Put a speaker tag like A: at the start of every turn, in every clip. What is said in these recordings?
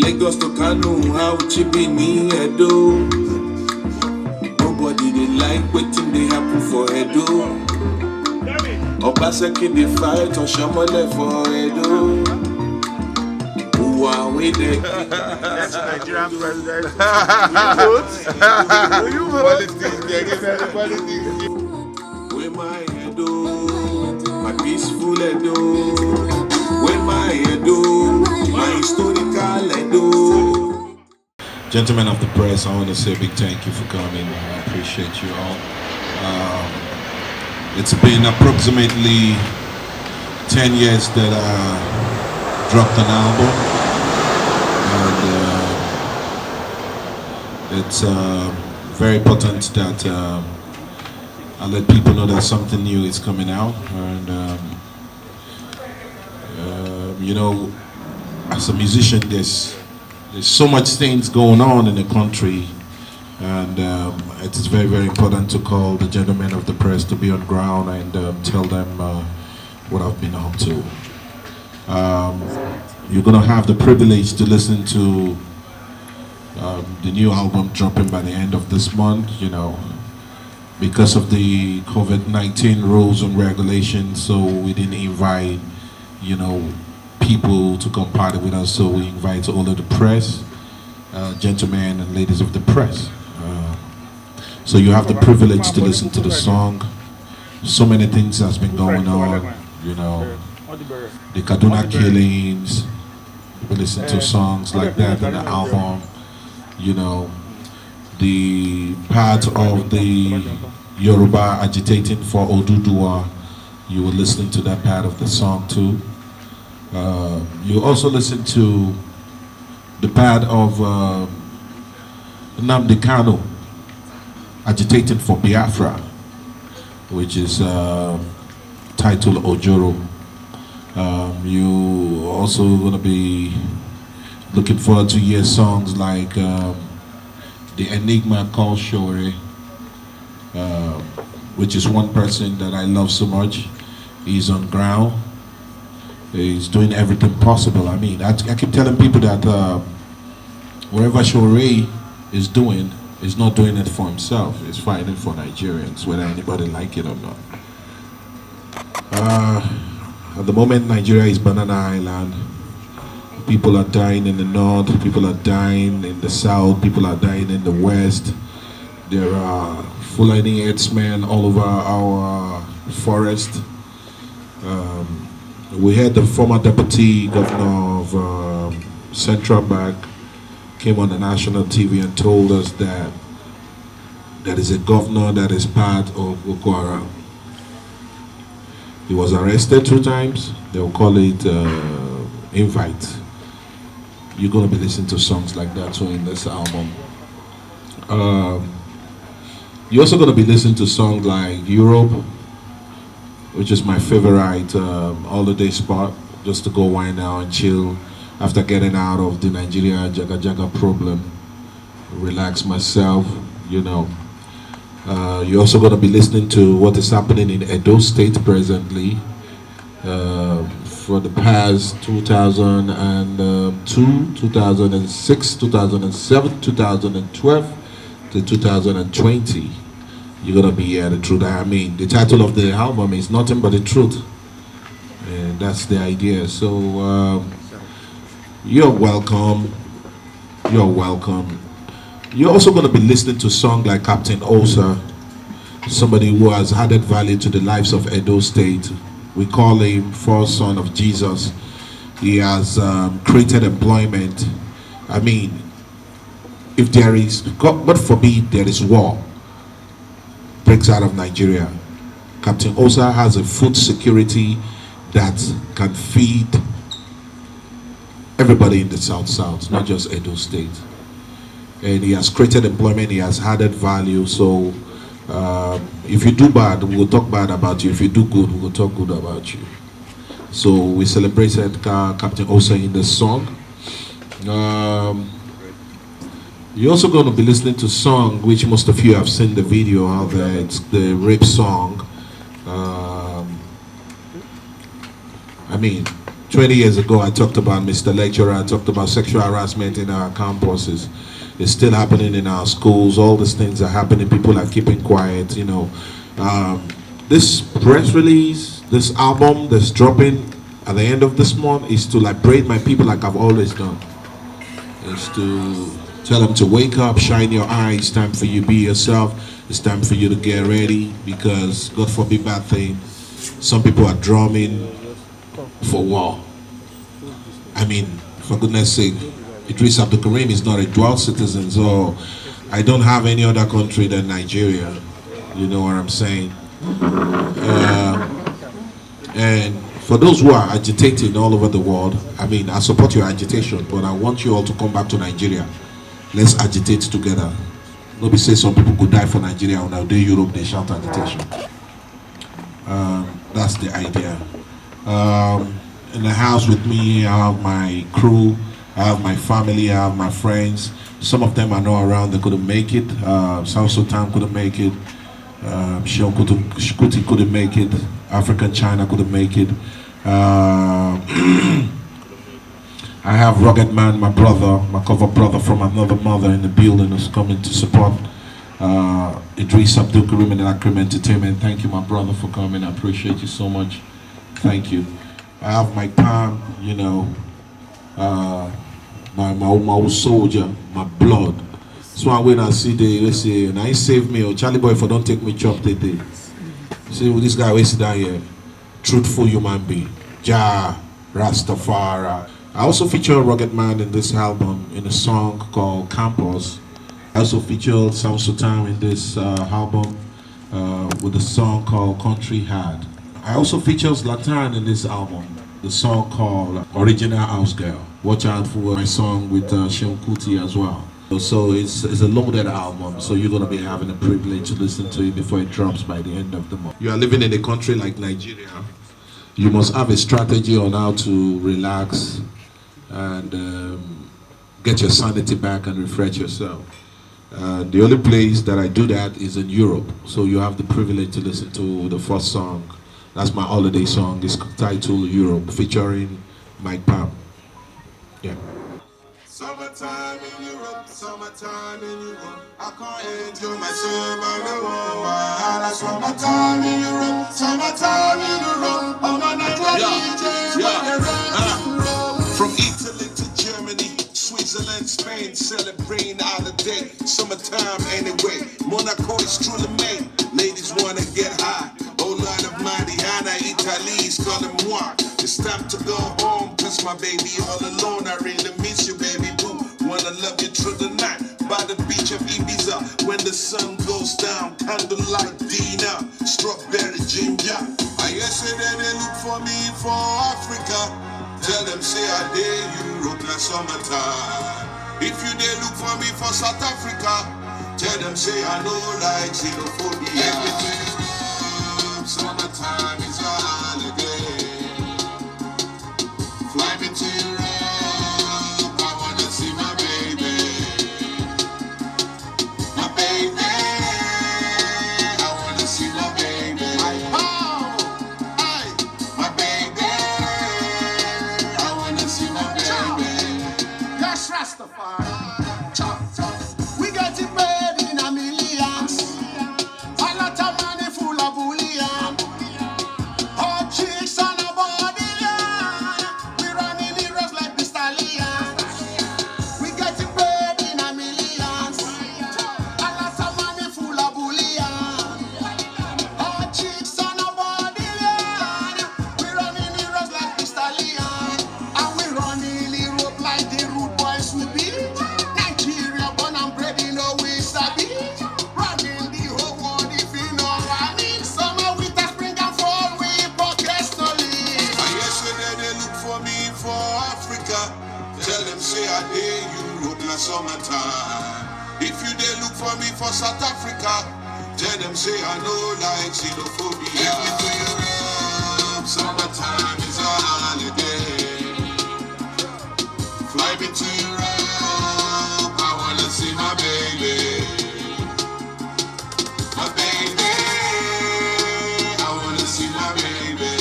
A: Lagos to Kano, how chippy me Edo. Nobody they like waiting they happen for Edo. Obaseki they fight on Shamole for Edo. Who are we there?
B: That's Nigerian president.
C: Will you vote?
B: Politics, they give me the politics.
A: Where my Edo, my peaceful Edo. Where my Edo, my historical Edo. Gentlemen of the press, I want to say a big thank you for coming. I appreciate you all. It's been approximately 10 years that I dropped an album, and it's very important that I let people know that something new is coming out. And you know, as a musician, there's so much things going on in the country, and it is very, very important to call the gentlemen of the press to be on ground and tell them what I've been up to. You're gonna have the privilege to listen to the new album dropping by the end of this month. You know, because of the COVID-19 rules and regulations, so we didn't invite, you know, people to come party with us, so we invite all of the press, gentlemen and ladies of the press. So you have the privilege to listen to the song. So many things has been going on, you know, the Kaduna killings, we listen to songs like that in the album, you know, the part of the Yoruba agitating for Oduduwa, you were listening to that part of the song too. You also listen to the part of Nnamdi Kanu agitating for Biafra, which is titled Ojoro. You also gonna be looking forward to hear songs like the Enigma called Shore, which is one person that I love so much. He's on ground. He's doing everything possible. I mean, I keep telling people that wherever Shore is doing, he's not doing it for himself. He's fighting for Nigerians, whether anybody like it or not. At the moment, Nigeria is Banana Island. People are dying in the north, people are dying in the south, people are dying in the west. There are Fulani herdsmen all over our forest. We had the former deputy governor of Central Bank came on the national TV and told us that there is a governor that is part of Boko Haram. He was arrested 2 times. They'll call it invite. You're gonna be listening to songs like that too in this album. You're also gonna be listening to songs like Europe, which is my favorite holiday spot, just to go wind down and chill after getting out of the Nigeria Jaga Jaga problem. Relax myself, you know. You're also going to be listening to what is happening in Edo State presently. For the past 2002, 2006, 2007, 2012 to 2020. You're going to be the truth. I mean, the title of the album is Nothing But the Truth. And that's the idea. So you're welcome. You're welcome. You're also going to be listening to songs like Captain Osa, somebody who has added value to the lives of Edo State. We call him first son of Jesus. He has created employment. I mean, if there is, God forbid, there is war, breaks out of Nigeria, Captain Osa has a food security that can feed everybody in the South, not just Edo State. And he has created employment, he has added value. So if you do bad, we will talk bad about you. If you do good, we will talk good about you. So we celebrated Captain Osa in the song. You're also going to be listening to a song which most of you have seen the video out there. It's the rape song. I mean, 20 years ago, I talked about Mr. Lecturer, I talked about sexual harassment in our campuses. It's still happening in our schools. All these things are happening. People are keeping quiet, you know. This press release, this album that's dropping at the end of this month is to liberate my people like I've always done. It's to tell them to wake up, shine your eyes. It's time for you to be yourself. It's time for you to get ready because, God forbid, bad thing. Some people are drumming for war. I mean, for goodness sake, Eedris Abdulkareem is not a dual citizen, so I don't have any other country than Nigeria. You know what I'm saying? And for those who are agitating all over the world, I mean, I support your agitation, but I want you all to come back to Nigeria. Let's agitate together. Nobody say some people could die for Nigeria, and now they Europe, they shout agitation. That's the idea. In the house with me, I have my crew, I have my family, I have my friends. Some of them are not around, they couldn't make it. South Sultan couldn't make it. Shion Kuti couldn't make it. African China couldn't make it. I have RuggedMan, my brother, my cover brother from another mother in the building who's coming to support Eedris Abdulkareem and Abdulkareem Entertainment. Thank you, my brother, for coming. I appreciate you so much. Thank you. I have Myke Pam, you know, my old soldier, my blood. So when I see they say, and I save me, or Charlie boy, for don't take me chop today. See this guy we sit down here, truthful human being, Jah Rastafari. I also feature RuggedMan in this album in a song called Campus. I also featured South Sultan in this album with a song called Country Hard. I also feature Zlatan in this album, the song called Original House Girl. Watch out for my song with Shion Kuti as well. So it's a loaded album, so you're gonna be having the privilege to listen to it before it drops by the end of the month. You are living in a country like Nigeria. You must have a strategy on how to relax and get your sanity back and refresh yourself. The only place that I do that is in Europe, so you have the privilege to listen to the first song. That's my holiday song. It's titled Europe, featuring Myke Pam. Yeah.
C: Summertime in Europe, summertime in Europe. I can't enjoy myself, I don't want why. Summertime in Europe, summertime in Europe. I'm a Nigerian DJ. From Italy to Germany, Switzerland, Spain, celebrating holiday. Summertime anyway. Monaco is truly made. Ladies wanna get high. Oh Lord of Mariana, Italy's calling moi. It's time to go home, cause my baby all alone. I really miss you, baby boo. Wanna love you through the night by the beach of Ibiza. When the sun goes down, candlelight dinner, strawberry ginger. I yesterday they look for me for Africa. Tell them say I dare Europe last summertime. If you they look for me for South Africa, tell them say I know like xenophobia. Everything is summertime is a holiday. Fly me to Europe, I wanna see my baby. My baby, I wanna see my baby. Oh, hey, my baby, I wanna see my baby. That's Rastafari. Chop, chop. We got it paid in a millions. A lot of money full of bullion. Hot chicks on a body, yeah. We running heroes like the stallion. We got it paid in a millions. A lot of money full of bullion. Hot chicks on a body, yeah. We running heroes like the stallion. And we running Europe like the rude boys we be. Nigeria born and bred in no way sabi. Running the whole world if you know what I mean. Summer, winter, spring and fall we pocket solid. Yesterday they look for me for Africa. Tell them say I dare Europe last summertime. If you they look for me for South Africa, tell them say I know like xenophobia. Everything Europe, summertime is a holiday. Fly me to Europe, I wanna see my baby. My baby, I wanna see my baby.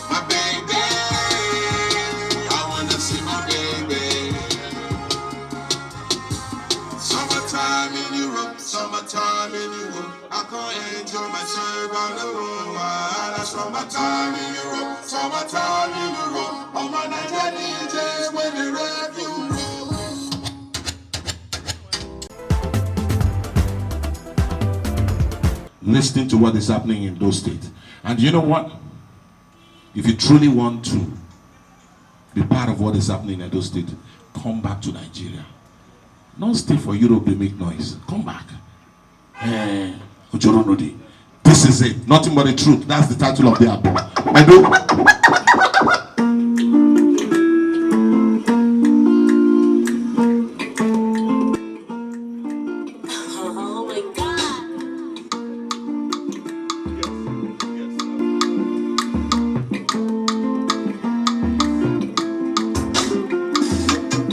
C: My baby. can't enjoy myself all alone. I summertime in Europe, summertime in Europe. All my Nigerian DJs when they rap you.
A: Listening to what is happening in those states. And you know what? If you truly want to be part of what is happening in those states, come back to Nigeria. Don't stay for Europe, they make noise. Come back. This is it. Nothing but the truth. That's the title of the album.
D: Oh my God.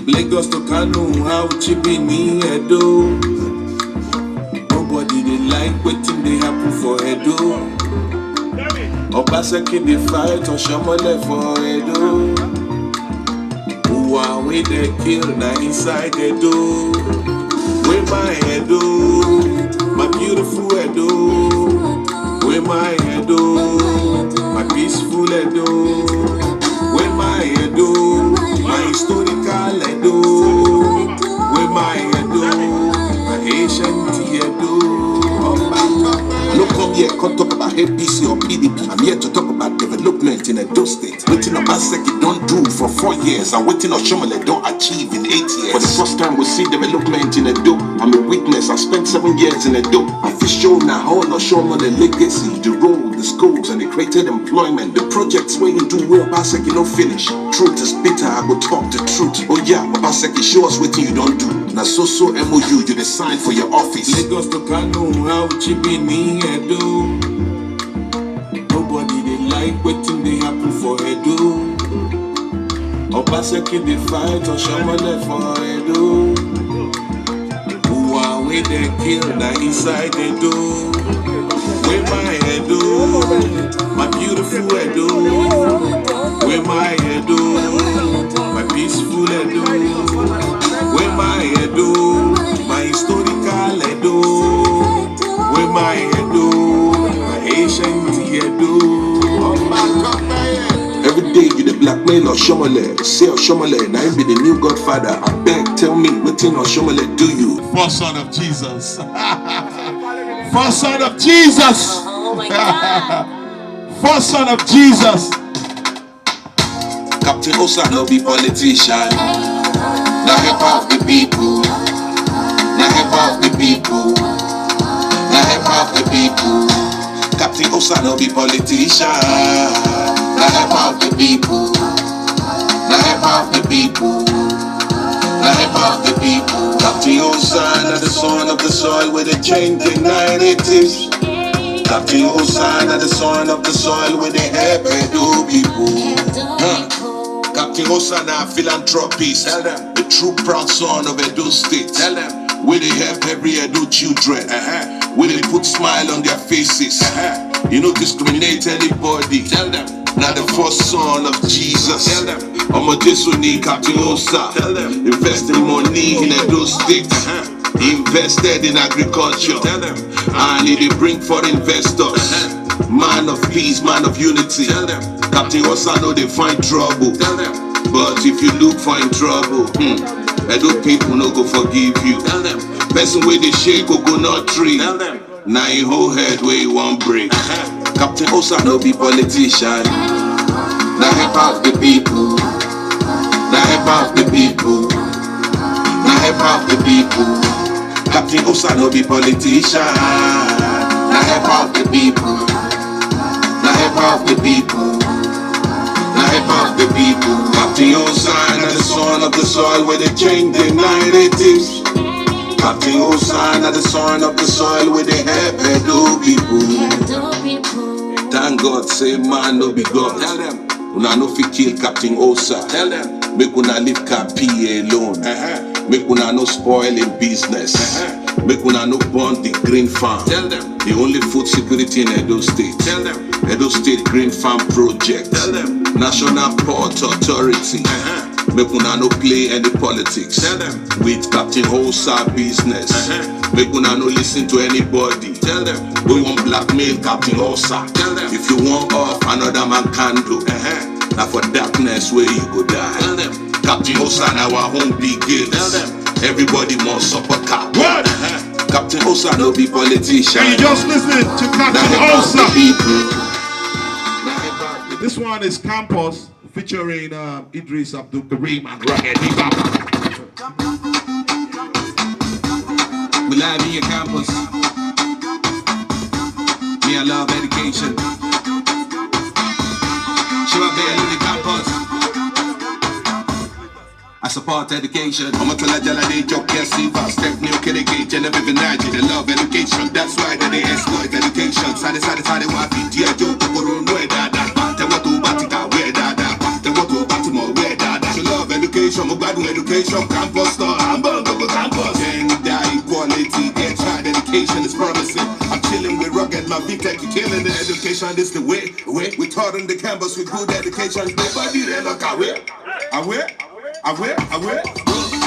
C: Lagos to Kano, how Chibini Edo. Nobody they like waiting they happen for Edo. Obaseki they fight or Shamole for Edo. Who are we they kill now inside Edo? Where my Edo? My beautiful Edo. Where my Edo? My peaceful Edo. Where my Edo? My historical Edo. Where my Edo? My ancient Edo. Look come here, can't talk about APC or PDP. I'm here to talk about development in Edo State. Waiting on Baseki don't do for 4 years. I'm waiting on Shomole don't achieve in 8 years. For the first time we see development in Edo. I'm a witness, I spent 7 years in Edo. I feel show now how no Shomole legacy, the road, the schools, and the created employment. The projects where you do well, Baseki no finish. Truth is bitter, I go talk the truth. Oh yeah, Baseki show us what you don't do. Now so MOU, you decide for your office. Lagos to Kano, how Chibini Edo. Nobody they like waiting they happen for Edo. Obaseki they fight or Shamole for Edo. Who are we they kill now inside Edo? Where my Edo? My beautiful Edo. Where my Edo? My peaceful Edo. Where my Edo? My historical Edo. Where my Edo? My ancient Edo. Every day you the blackmail or Shomole. Say or Shomole, now you be the new godfather. I beg, tell me, what thing or Shomole do you?
A: First son of Jesus. First son of Jesus.
D: Oh my God.
A: First son of Jesus.
C: Captain Osa no be politician. Now help out the people. Now help out the people. Now help out the people. Captain Osa no be politician. Now help out the people. Now help out the people. Now help out the people. Captain Osa na the son of the soil where they change the narratives. Captain Osa na the son of the soil where they help Edo people. Captain Osa na philanthropist. Tell them. The true proud son of Edo State. Tell them. Where they help every Edo children. Where they put smile on their faces. You don't discriminate anybody. Tell them. Now the first son of Jesus. Tell them. I'm a Jesuni Captain Osa. Tell them. Investing money in Edo State. He invested in agriculture. Tell them. And he bring foreign investors. Man of peace, man of unity. Tell them. Captain Osa know they find trouble. Tell them. But if you look for in trouble, Edo people no go forgive you. Tell them. Person where they shake coconut tree. Tell them. Now in whole head where you want break. Captain Osa no be politician. Now help out the people. Now help out the people. Now help out the people. Captain Osa no be politician. Now help out the people. Now help out the people. Now help out the people. Captain Osa na the son of the soil where they change the narratives. Captain Osa na the son of the soil where they help Edo people. Thank God say man no be God. Tell them. Una no fit kill Captain Osa. Tell them. Make una leave Capi alone. Make una no spoil in business. Make una no burn the green farm. Tell them. The only food security in Edo State. Tell them. Edo State Green Farm Project. Tell them. National Port Authority. Make una no play any politics.
B: Tell them.
C: With Captain Hosa business. Make una no listen to anybody.
B: Tell them.
C: We want blackmail Captain Hosa.
B: Tell them.
C: If you want off, another man can do. Now for darkness where you go die.
B: Tell them.
C: Captain Hosa now our home begins.
B: Tell them.
C: Everybody must support Cap.
A: What?
C: Captain Hosa no be politician.
A: And you just listening to Captain
C: Now about the
A: Osa.
C: people.
A: This one is Campus featuring Eedris Abdulkareem and RuggedMan.
C: We live in your campus. Me, I love education. Show up there in the campus. I support education. I'm a tell a they joke, yes, see, fast step, new kid, gauge, and every night they love education. That's why they exploit education. Side, why be dear joke, but don't know that. They want to batika, where that. They want to Baltimore, where that. You love education, I'm bad education, campus star, I'm on the campus. Gender equality, get tried, education is promising. I'm chilling with RuggedMan, VTech, you killing the education, this the way. We taught on the campus with good education. Nobody they look away.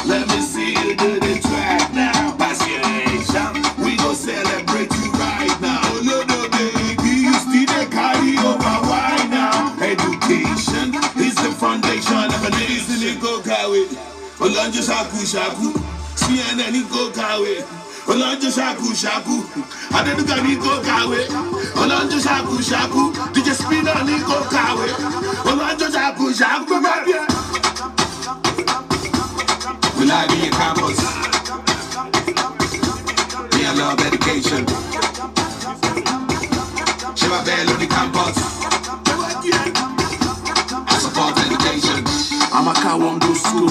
C: Let me see you do the track now. Pass your nation. We gon' celebrate you right now. Oh no, baby, you still they carry over. Why now? Education is the foundation of a nation. Go kawe. Olanje shaku. CNN go kawe. Olanje shaku. Adenuga ni go kawe. Olanje shaku. DJ Spinner ni go kawe. Olanje shaku. We live in your campus. Me, I love education. She my bell on the campus. I support education.
E: I'm a car won't go school.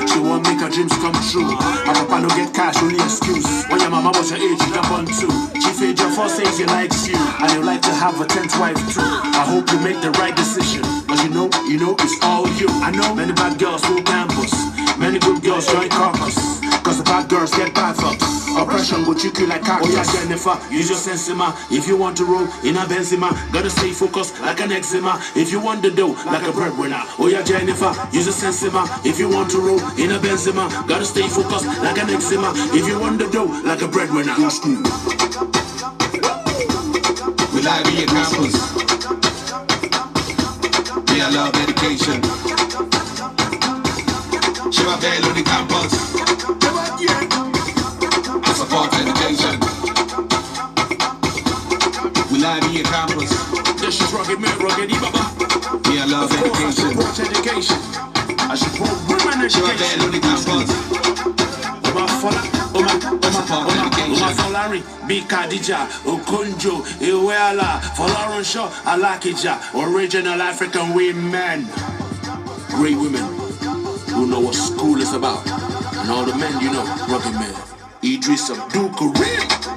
E: She won't make her dreams come true. My papa no get cash, only excuse. When your mama was your age, you jump on two. She fed your four says you likes you, and you like to have a 10th wife too. I hope you make the right decision, cause you know it's all you. I know many bad girls full campus. Many good girls join caucus, cause the bad girls get bad fucks. Oppression will trick you like cactus. Oh yeah, Jennifer, use your sensima. If you want to roll in a Benzema, gotta stay focused like an eczema. If you want to do like a breadwinner. Oh yeah, Jennifer, use your sensima. If you want to roll in a Benzema, gotta stay focused like an eczema. If you want to do like a breadwinner. Go school.
C: We live in your campus. Me, I love education. She my bell on the campus. I support education. We live in your campus.
E: This is RuggedMan, Baba.
C: Me, I love education.
E: I support education. I support women
C: She my bell on the campus.
E: Oma Folari, B. Khadija, Okonjo, Iweala, Folarin Shaw, Alakija, original African women. Great women who know what school is about. And all the men you know, RuggedMan, Eedris Abdulkareem.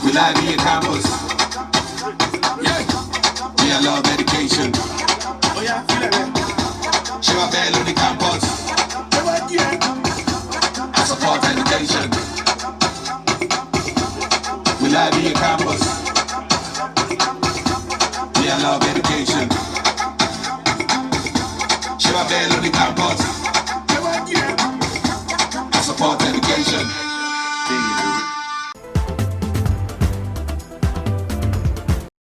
C: We live in your campus.
E: Yeah.
C: Me, I love education.
E: Oh yeah, feel it, man.
C: She my bell on the campus. I support education. We live in your campus. Me, I love education. She my bell on the campus.